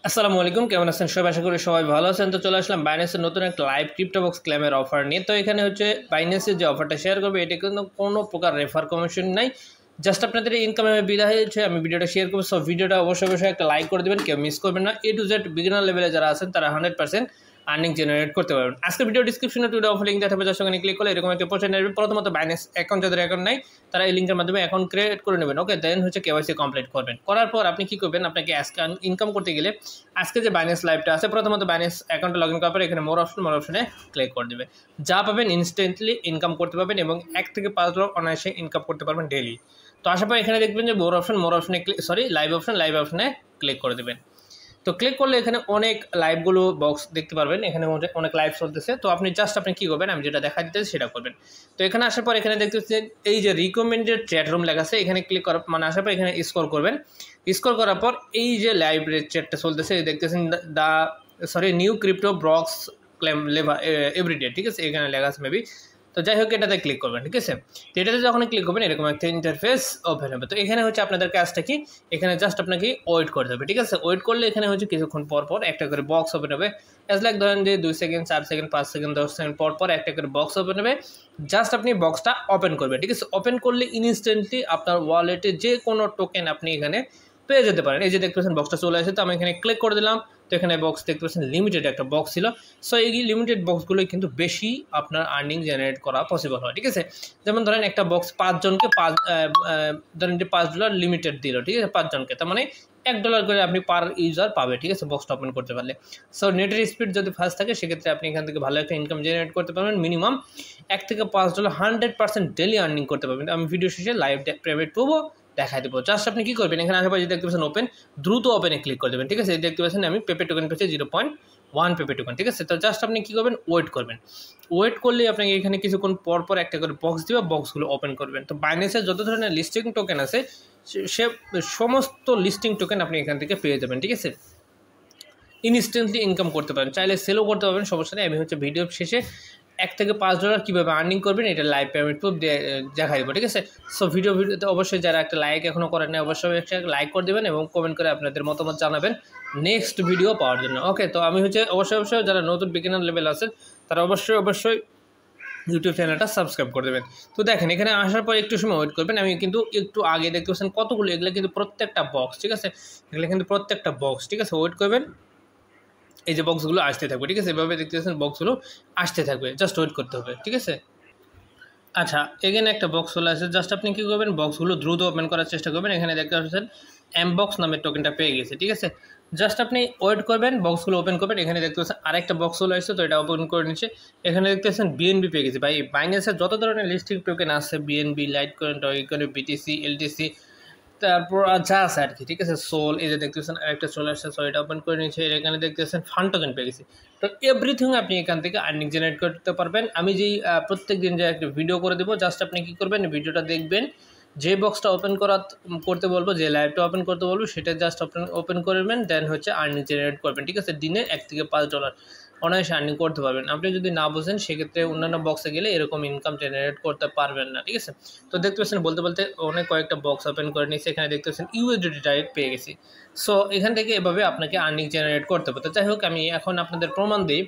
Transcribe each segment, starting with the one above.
আসসালামু আলাইকুম, কেমন আছেন সবাই? আশা করি সবাই ভালো আছেন। তো চলে আসলাম বাইন্যান্সের নতুন একটা লাইভ ক্রিপ্টোবক্স ক্লেমের অফার নিয়ে। তো এখানে হচ্ছে বাইন্যান্সের যে অফারটা শেয়ার করবে এটা কিন্তু কোনো প্রকার রেফার কমিশন নাই, জাস্ট আপনাদের ইনকামে বিদায় হচ্ছে আমি ভিডিওটা শেয়ার করবো। সো ভিডিওটা অবশ্যই একটা লাইক করে দেবেন, কেউ মিস করবেন না। এ টু জেড বিগিনার লেভেলে যারা আছেন তারা 100% আর্নিং জেনারেট করতে পারবেন। আজকে ভিডিও ডিসক্রিপশনে টুডে অফার লিঙ্ক দেখাবে, যার সঙ্গে ক্লিক করলে এরকম একটা পছন্দ নেবেন। প্রথমত বাইন্যান্স অ্যাকাউন্ট যাদের অ্যাকাউন্ট নাই তারা এই লিঙ্কের মাধ্যমে অ্যাকাউন্ট ক্রিয়েট করে নেবেন। ওকে, দেন হচ্ছে কেওয়াইসি কমপ্লিট করবেন। করার পর আপনি কী করবেন, আপনাকে আজকে ইনকাম করতে গেলে আজকে যে বাইন্যান্স লাইভটা আছে, প্রথমত বাইন্যান্স অ্যাকাউন্টে লগ ইন করার পর এখানে মোর অপশনে ক্লিক করে দেবে। যা পাবেন ইনস্ট্যান্টলি ইনকাম করতে পারবেন এবং 1 থেকে 5 লাখ অনায়াসে ইনকাম করতে পারবেন ডেইলি। তো আসার পর এখানে দেখবেন যে লাইভ অপশনে ক্লিক করে দেবেন। তো ক্লিক করলে এখানে অনেক লাইভগুলো বক্স দেখতে পারবেন, এখানে অনেক লাইভ চলতেছে। তো আপনি কী করবেন, আমি যেটা দেখা দিতেছি সেটা করবেন। তো এখানে আসার পর এখানে দেখতে পাচ্ছেন এই যে রিকমেন্ডেড চ্যাট রুম লেখা আছে, এখানে ক্লিক করার আসার পর এখানে স্ক্রল করবেন। স্ক্রল করার পর এই যে লাইভ চ্যাটটা চলতেছে দেখতেছেন new crypto blocks claim every day, ঠিক আছে, এখানে লেখা আছে মেবি। তো যাই হোক, এটাতে ক্লিক করবেন, ঠিক আছে। তো এটাতে যখন ক্লিক করবেন এরকম একটা ইন্টারফেস ওপেন হবে। তো এখানে হচ্ছে আপনাদের কাজটা কি, এখানে জাস্ট আপনাকে ওয়েট করতে হবে, ঠিক আছে। ওয়েট করলে এখানে হচ্ছে কিছুক্ষণ পর একটা করে বক্স ওপেন হবে। ধরেন যে 2 সেকেন্ড, 4 সেকেন্ড, 5 সেকেন্ড, 10 সেকেন্ড পর একটা করে বক্স ওপেন হবে। জাস্ট আপনি বক্সটা ওপেন করবেন, ঠিক আছে। ওপেন করলে ইনস্ট্যান্টলি আপনার ওয়ালেটে যে কোনো টোকেন আপনি এখানে পেয়ে যেতে পারেন। এই যে দেখতে পাচ্ছেন বক্সটা চলে আসে, তো আমি এখানে ক্লিক করে দিলাম। তো এখানে বক্স দেখতে পাচ্ছেন লিমিটেড একটা বক্স ছিল। সো এই লিমিটেড বক্সগুলোই কিন্তু বেশি আপনার আর্নিং জেনারেট করা পসিবল হয়, ঠিক আছে। যেমন ধরেন একটা বক্স 5 জনকে ধরেন যে $5 লিমিটেড দিল, ঠিক আছে, 5 জনকে, তার মানে $1 করে আপনি পার ইউজার পাবে, ঠিক আছে, বক্সটা ওপেন করতে পারলে। সো নেটের স্পিড যদি ফাস্ট থাকে সেক্ষেত্রে আপনি এখান থেকে ভালো একটা ইনকাম জেনারেট করতে পারবেন। মিনিমাম $1 থেকে $5 100% ডেলি আর্নিং করতে পারবেন। আমি ভিডিও শেষে লাইভ প্রাইভেট প্রুফও দেখাই দেবো। জাস্ট আপনি কী করবেন, এখানে আশেপাশে দেখতে পাচ্ছেন ওপেন, দ্রুত ওপেনে ক্লিক করে দেবেন, ঠিক আছে। দেখতে পাচ্ছেন আমি পেপে টোকেন পেয়েছি 0.1 পেপে টোকেন, ঠিক আছে। তো জাস্ট আপনি কী করবেন, ওয়েট করবেন। ওয়েট করলে আপনাকে এখানে কিছুক্ষণ পর একটা করে বক্স দিবে, বক্সগুলো ওপেন করবেন। তো বাইন্যান্সের যত ধরনের লিস্টিং টোকেন আছে সে সমস্ত লিস্টিং টোকেন আপনি এখান থেকে পেয়ে যাবেন, ঠিক আছে। ইনস্ট্যান্টলি ইনকাম করতে পারেন, চাইলে সেলও করতে পারবেন, সমস্যা নেই। আমি হচ্ছে ভিডিও শেষে $1 থেকে $5 কীভাবে আর্নিং করবেন এটা লাইভ পেমেন্ট প্রুফ দেখাই দেবো, ঠিক আছে। সো ভিডিওতে অবশ্যই যারা একটা লাইক এখনও করেন না অবশ্যই একটা লাইক করে দেবেন এবং কমেন্ট করে আপনাদের মতামত জানাবেন নেক্সট ভিডিও পাওয়ার জন্য। ওকে, তো আমি হচ্ছে অবশ্যই যারা নতুন বিগিনার লেভেল আছেন তারা অবশ্যই ইউটিউব চ্যানেলটা সাবস্ক্রাইব করে দেবেন। তো দেখেন এখানে আসার পর একটু সময় ওয়েট করবেন। আমি কিন্তু একটু আগে দেখতে পাচ্ছেন কতগুলো, এগুলো কিন্তু প্রত্যেকটা বক্স, ঠিক আছে, এগুলো কিন্তু প্রত্যেকটা বক্স, ঠিক আছে। ওয়েট করবেন, এই যে বক্সগুলো আসতে থাকবে, ঠিক আছে, এভাবে দেখতে পাচ্ছেন বক্সগুলো আসতে থাকবে, জাস্ট ওয়েট করতে হবে, ঠিক আছে। আচ্ছা, এখানে একটা বক্স চলে আসে, জাস্ট আপনি কী করবেন, বক্সগুলো দ্রুত ওপেন করার চেষ্টা করবেন। এখানে দেখতে পাচ্ছেন বক্স নামের টোকেনটা পেয়ে গেছে, ঠিক আছে। জাস্ট আপনি ওয়েট করবেন, বক্সগুলো ওপেন করবেন। এখানে দেখতে পাচ্ছেন আরেকটা বক্স চলে আসছে, তো এটা ওপেন করে নিচ্ছে। এখানে দেখতে পাচ্ছেন বিএনবি পেয়ে গেছে। ভাই বাইন্যান্সের যত ধরনের লিস্টিং টোকেন আছে, বিএনবি, লাইটকয়েন, টয়কয়েন, বিটিসি, এলটিসি, তারপর যা আছে আর কি, ঠিক আছে। সোল, এই যে দেখতে পাচ্ছেন আরেকটা চলে আসছে, সো এটা ওপেন করে নিচ্ছে। এখানে দেখতে পাচ্ছেন ফান্ড টোকেন পেয়ে গেছি। তো এভরিথিং আপনি এখান থেকে আর্নিং জেনারেট করতে পারবেন। আমি যেই প্রত্যেক দিন যে একটা ভিডিও করে দেবো, জাস্ট আপনি কী করবেন, ভিডিওটা দেখবেন, যে বক্সটা ওপেন করতে বলবো, যে লাইভটা ওপেন করতে বলবো সেটা জাস্ট ওপেন করবেন, দেন হচ্ছে আর্নিং জেনারেট করবেন, ঠিক আছে। দিনে $1 থেকে $5 অনায়াসে আর্নিং করতে পারবেন। আপনি যদি না বোঝেন সেক্ষেত্রে অন্যান্য বক্সে গেলে এরকম ইনকাম জেনারেট করতে পারবেন না, ঠিক আছে। তো দেখতে পাচ্ছেন বলতে অনেক কয়েকটা বক্স ওপেন করে নিয়েছি। এখানে দেখতে পাচ্ছেন ইউএসডিটি ডাইরেক্ট পেয়ে গেছি। সো এখান থেকে এভাবে আপনাকে আর্নিং জেনারেট করতে হবে। তো যাই হোক, আমি এখন আপনাদের প্রমাণ দিই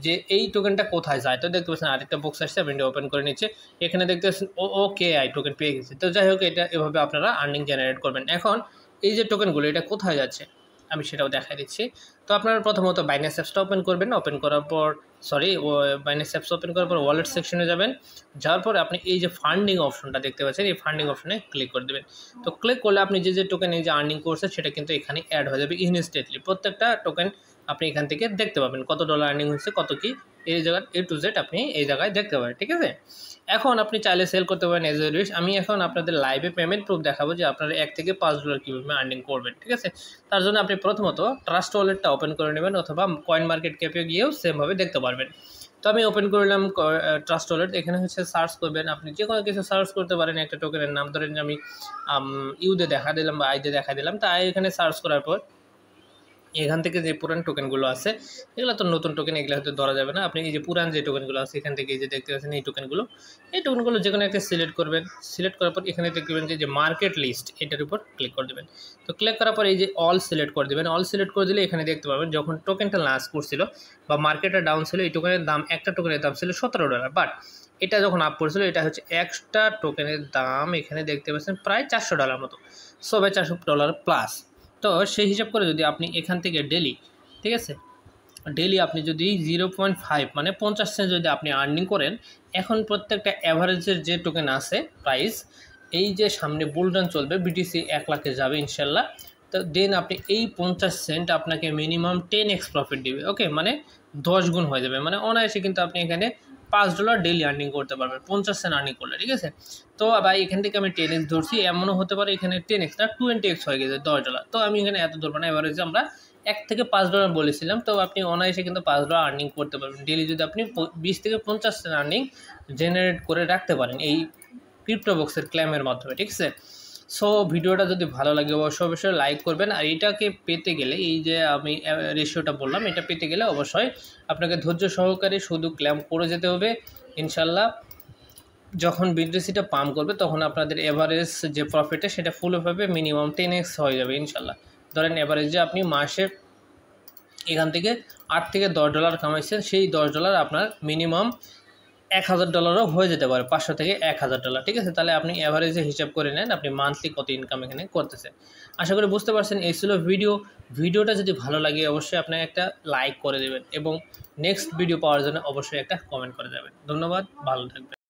যে এই টোকেনটা কোথায় যায়। তো দেখতে পাচ্ছেন আরেকটা বক্স আসছে, আমি এটা ওপেন করে নিচ্ছে। এখানে দেখতে পাচ্ছেন OKI টোকেন পেয়ে গেছি। তো যাই হোক, এটা এভাবে আপনারা আর্নিং জেনারেট করবেন। এখন এই যে টোকেনগুলো এটা কোথায় যাচ্ছে আমি সেটাও দেখাই দিচ্ছি। তো আপনারা প্রথমত বাইন্যান্স অ্যাপসটা ওপেন করবেন। ওপেন করার পর বাইন্যান্স অ্যাপস ওপেন করার পর ওয়ালেট সেকশনে যাবেন। যাওয়ার পর আপনি এই যে ফান্ডিং অপশনটা দেখতে পাচ্ছেন, এই ফান্ডিং অপশনে ক্লিক করে দেবেন। তো ক্লিক করলে আপনি যে টোকেন এই যে আর্নিং করছে সেটা কিন্তু এখানে অ্যাড হয়ে যাবে ইনস্ট্যান্টলি। প্রত্যেকটা টোকেন আপনি এখান থেকে দেখতে পাবেন কত ডলার আর্নিং হচ্ছে, কত কি, এই জায়গায় A to Z আপনি এই জায়গায় দেখতে পাবেন, ঠিক আছে। এখন আপনি চাইলে সেল করতে পারেন এজ এ উইশ। আমি এখন আপনাদের লাইভে পেমেন্ট প্রুফ দেখাবো যে আপনারা $1 থেকে $5 কীভাবে আর্নিং করবেন, ঠিক আছে। তার জন্য আপনি প্রথমত ট্রাস্ট ওয়ালেটটা ওপেন করে নেবেন, অথবা কয়েন মার্কেট ক্যাপে গিয়েও সেমভাবে দেখতে পারবেন। তো আমি ওপেন করলাম ট্রাস্ট ওয়ালেট। এখানে হচ্ছে সার্চ করবেন, আপনি যে কোনো কিছু সার্চ করতে পারেন। একটা টোকেনের নাম ধরেন যে আমি ইউতে দেখা দিলাম বা আইতে দেখা দিলাম। তা এখানে সার্চ করার পর এখান থেকে যে পুরান টোকেনগুলো আছে এগুলো তো নতুন টোকেন, এগুলো হয়তো ধরা যাবে না। আপনি এই যে পুরান যে টোকেনগুলো আছে এখান থেকে এই যে দেখতে পাচ্ছেন এই টোকেনগুলো যে কোনো একটা সিলেক্ট করবেন। সিলেক্ট করার পর এখানে দেখবেন যে মার্কেট লিস্ট, এটার উপর ক্লিক করে দেবেন। তো ক্লিক করার পর এই যে অল সিলেক্ট করে দেবেন। অল সিলেক্ট করে দিলে এখানে দেখতে পাবেন যখন টোকেনটা লাঞ্চ করছিল বা মার্কেটটা ডাউন ছিল, এই টোকেনের দাম, একটা টোকেনের দাম ছিল $17, বাট এটা যখন আপ করছিল এটা হচ্ছে একটা টোকেনের দাম এখানে দেখতে পাচ্ছেন প্রায় $400 মতো, সো ভাই $400 প্লাস। তো সেই হিসাব করে যদি আপনি এখান থেকে ডেলি, ঠিক আছে, ডেলি আপনি যদি 0.5 মানে 50 সেন্ট যদি আপনি আর্নিং করেন, এখন প্রত্যেকটা অ্যাভারেজের যে টোকেন আছে প্রাইস, এই যে সামনে বুলরান চলবে, বিটিসি 1 লাখে যাবে ইনশাল্লাহ, তো দেন আপনি এই 50 সেন্ট আপনাকে মিনিমাম 10x প্রফিট দিবে। ওকে, মানে 10 গুণ হয়ে যাবে, মানে অনায়াসে কিন্তু আপনি এখানে $5 ডেলি আর্নিং করতে পারবেন 50 সেন্ট আর্নিং করলে, ঠিক আছে। তো ভাই এখান থেকে আমি 10x ধরছি, এমনও হতে পারে এখানে 10x না 20x হয়ে গেছে $10। তো আমি এখানে এত ধরবো না, এভারেজে আমরা $1 থেকে $5 বলেছিলাম। তো আপনি অনায়াসে কিন্তু $5 আর্নিং করতে পারবেন ডেলি, যদি আপনি 20 থেকে 50 সেন্ট আর্নিং জেনারেট করে রাখতে পারেন এই ক্রিপ্টোবক্সের ক্লেমের মাধ্যমে, ঠিক আছে। সো ভিডিওটা যদি ভালো লাগে অবশ্যই লাইক করবেন। আর এটাকে পেতে গেলে, এই যে আমি রেশিওটা বললাম, এটা পেতে গেলে অবশ্যই আপনাকে ধৈর্য সহকারে শুধু ক্লেম করে যেতে হবে ইনশাল্লাহ। যখন বিটিসিটা পাম্প করবে তখন আপনাদের এভারেজ যে প্রফিটটা সেটা ফুল হবে, মিনিমাম 10x হয়ে যাবে ইনশাল্লাহ। ধরেন এভারেজে আপনি মাসে এখান থেকে $8 থেকে $10 কামাইছেন, সেই $10 আপনার মিনিমাম $1000 হয়ে যেতে পারে, $500 থেকে $1000, ঠিক আছে। তাহলে আপনি অ্যাভারেজে হিসাব করে নেন আপনি মান্থলি কত ইনকাম এখানে করতেছেন। আশা করি বুঝতে পারছেন। এই ছিল ভিডিওটা যদি ভালো লাগে অবশ্যই আপনি একটা লাইক করে দেবেন এবং নেক্সট ভিডিও পাওয়ার জন্য অবশ্যই একটা কমেন্ট করে দেবেন। ধন্যবাদ, ভালো থাকবেন।